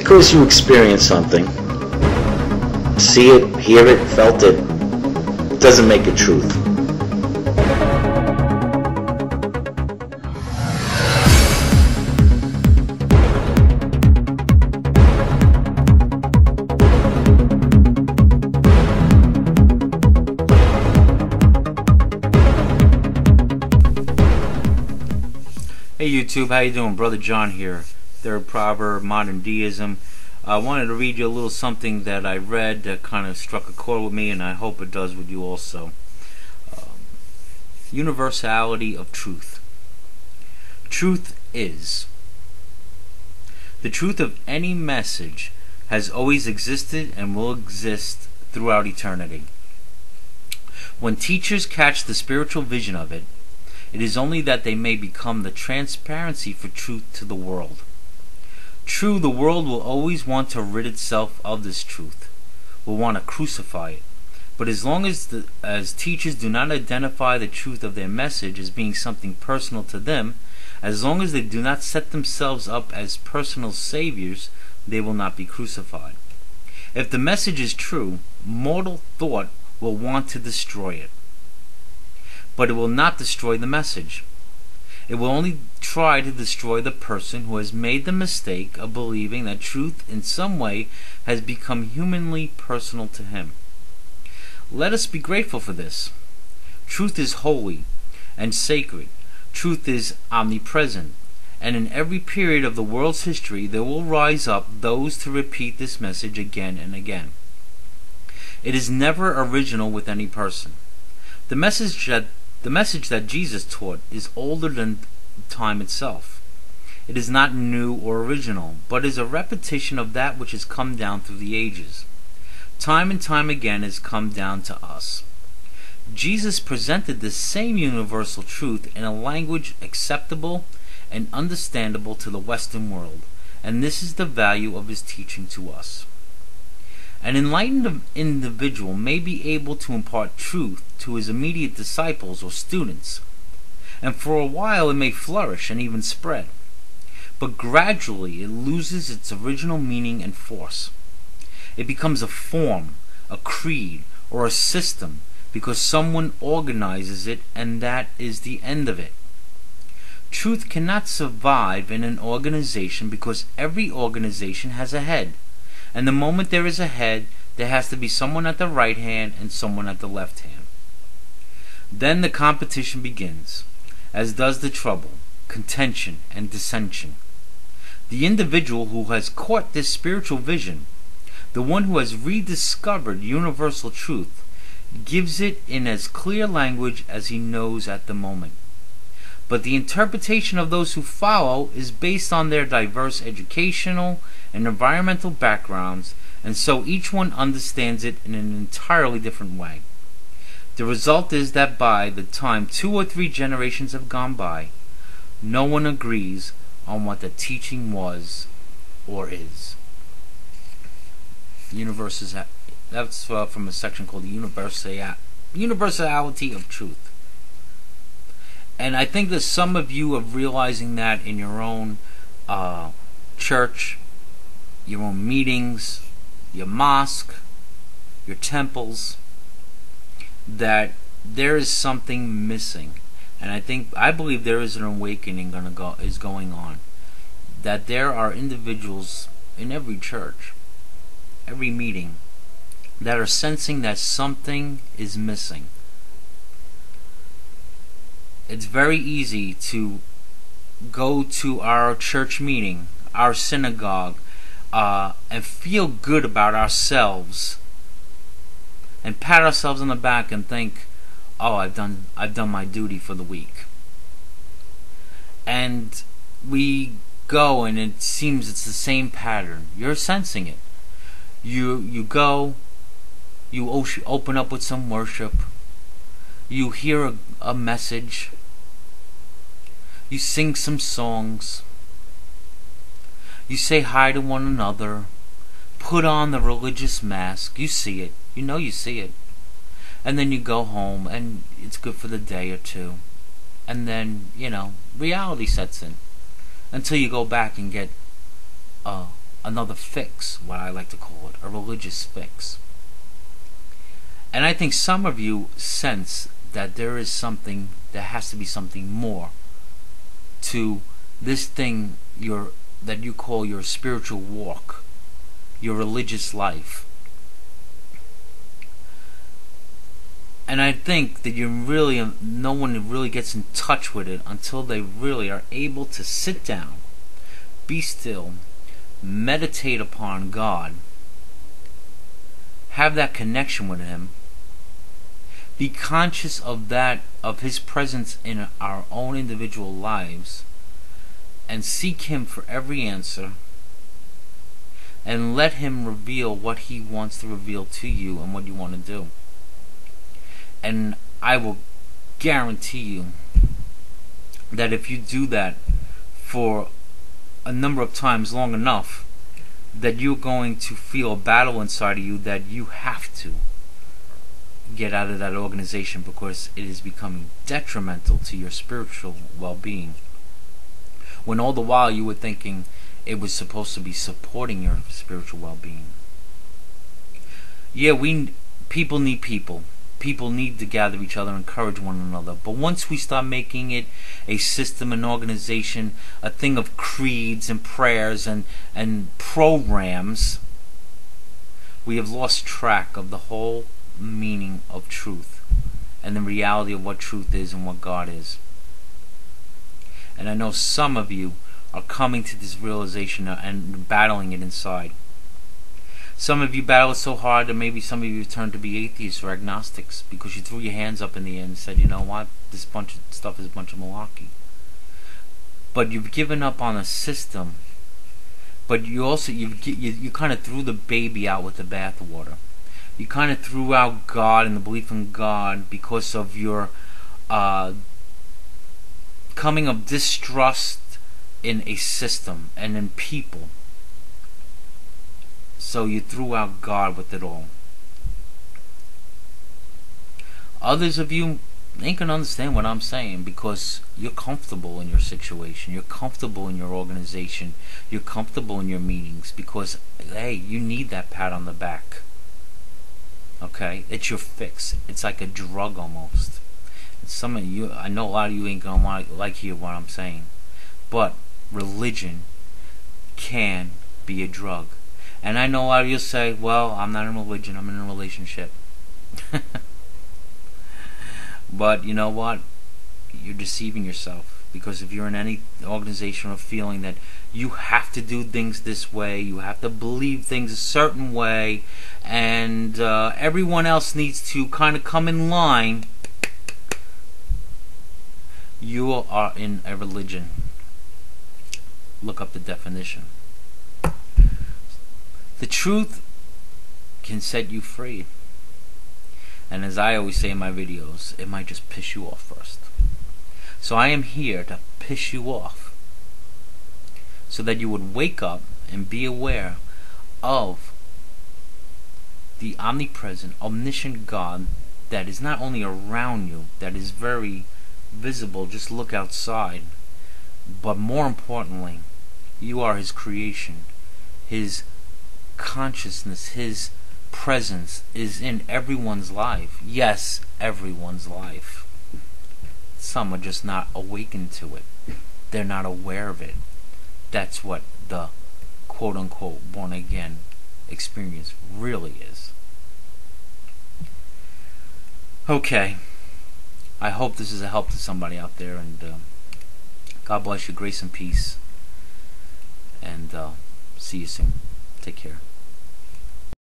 because you experienced something, see it, hear it, felt it, doesn't make it truth. Hey YouTube, how you doing? Brother John here, third proverb, Modern Deism. I wanted to read you a little something that I read that kind of struck a chord with me, and I hope it does with you also. Universality of Truth. Truth is. The truth of any message has always existed and will exist throughout eternity. When teachers catch the spiritual vision of it, it is only that they may become the transparency for truth to the world. True, the world will always want to rid itself of this truth, will want to crucify it. But as long as teachers do not identify the truth of their message as being something personal to them, as long as they do not set themselves up as personal saviors, they will not be crucified. If the message is true, mortal thought will want to destroy it. But it will not destroy the message. It will only try to destroy the person who has made the mistake of believing that truth in some way has become humanly personal to him. Let us be grateful for this. Truth is holy and sacred. Truth is omnipresent. And in every period of the world's history there will rise up those to repeat this message again and again. It is never original with any person. The message that Jesus taught is older than time itself. It is not new or original, but is a repetition of that which has come down through the ages. Time and time again has come down to us. Jesus presented the same universal truth in a language acceptable and understandable to the Western world, and this is the value of his teaching to us. An enlightened individual may be able to impart truth to his immediate disciples or students, and for a while it may flourish and even spread. But gradually it loses its original meaning and force. It becomes a form, a creed, or a system because someone organizes it, and that is the end of it. Truth cannot survive in an organization because every organization has a head. And the moment there is a head, there has to be someone at the right hand and someone at the left hand. Then the competition begins, as does the trouble, contention, and dissension. The individual who has caught this spiritual vision, the one who has rediscovered universal truth, gives it in as clear language as he knows at the moment. But the interpretation of those who follow is based on their diverse educational and environmental backgrounds, and so each one understands it in an entirely different way. The result is that by the time 2 or 3 generations have gone by, no one agrees on what the teaching was or is. That's from a section called the Universality of Truth. And I think that some of you are realizing that in your own church, your own meetings, your mosque, your temples, that there is something missing. And I believe there is an awakening is going on. That there are individuals in every church, every meeting, that are sensing that something is missing. It's very easy to go to our church meeting, our synagogue, and feel good about ourselves, and pat ourselves on the back and think, "Oh, I've done my duty for the week." And we go, and it seems it's the same pattern. You're sensing it. You go, you open up with some worship, you hear a message, you sing some songs, you say hi to one another, put on the religious mask, you see it, you see it, and then you go home and it's good for the day or two, and then reality sets in until you go back and get another fix, what I like to call it, a religious fix. And I think some of you sense that there has to be something more to this thing that you call your spiritual walk, your religious life. And I think that no one really gets in touch with it until they really are able to sit down, be still, meditate upon God, have that connection with Him, be conscious of His presence in our own individual lives, and seek Him for every answer, and let Him reveal what He wants to reveal to you and what you want to do. And I will guarantee you that if you do that for a number of times long enough, that you're going to feel a battle inside of you that you have to get out of that organization, because it is becoming detrimental to your spiritual well-being, when all the while you were thinking it was supposed to be supporting your spiritual well-being. Yeah, people need people. People need to gather each other, encourage one another. But once we start making it a system, an organization, a thing of creeds and prayers and programs, we have lost track of the whole meaning of truth and the reality of what truth is and what God is. And I know some of you are coming to this realization and battling it inside. Some of you battle it so hard that maybe some of you turned to be atheists or agnostics because you threw your hands up in the air and said, you know what, this bunch of stuff is a bunch of malarkey. But you've given up on a system, but you also you kind of threw the baby out with the bathwater. You kind of threw out God and the belief in God because of your coming of distrust in a system and in people. So you threw out God with it all. Others of you ain't gonna understand what I'm saying because you're comfortable in your situation, you're comfortable in your organization, you're comfortable in your meetings because, hey, you need that pat on the back. Okay? It's your fix. It's like a drug almost. And some of you, I know a lot of you ain't gonna like hear what I'm saying, but religion can be a drug. And I know a lot of you say, well, I'm not in religion, I'm in a relationship. But you know what? You're deceiving yourself. Because if you're in any organization or feeling that you have to do things this way, you have to believe things a certain way, and everyone else needs to kind of come in line, you are in a religion. Look up the definition. The truth can set you free. And as I always say in my videos, it might just piss you off first. So I am here to piss you off so that you would wake up and be aware of the omnipresent, omniscient God that is not only around you, that is very visible, just look outside, but more importantly, you are His creation. His consciousness, His presence is in everyone's life. Yes, everyone's life. Some are just not awakened to it. They're not aware of it. That's what the quote-unquote born-again experience really is. Okay. I hope this is a help to somebody out there, and God bless you. Grace and peace. And see you soon. Take care.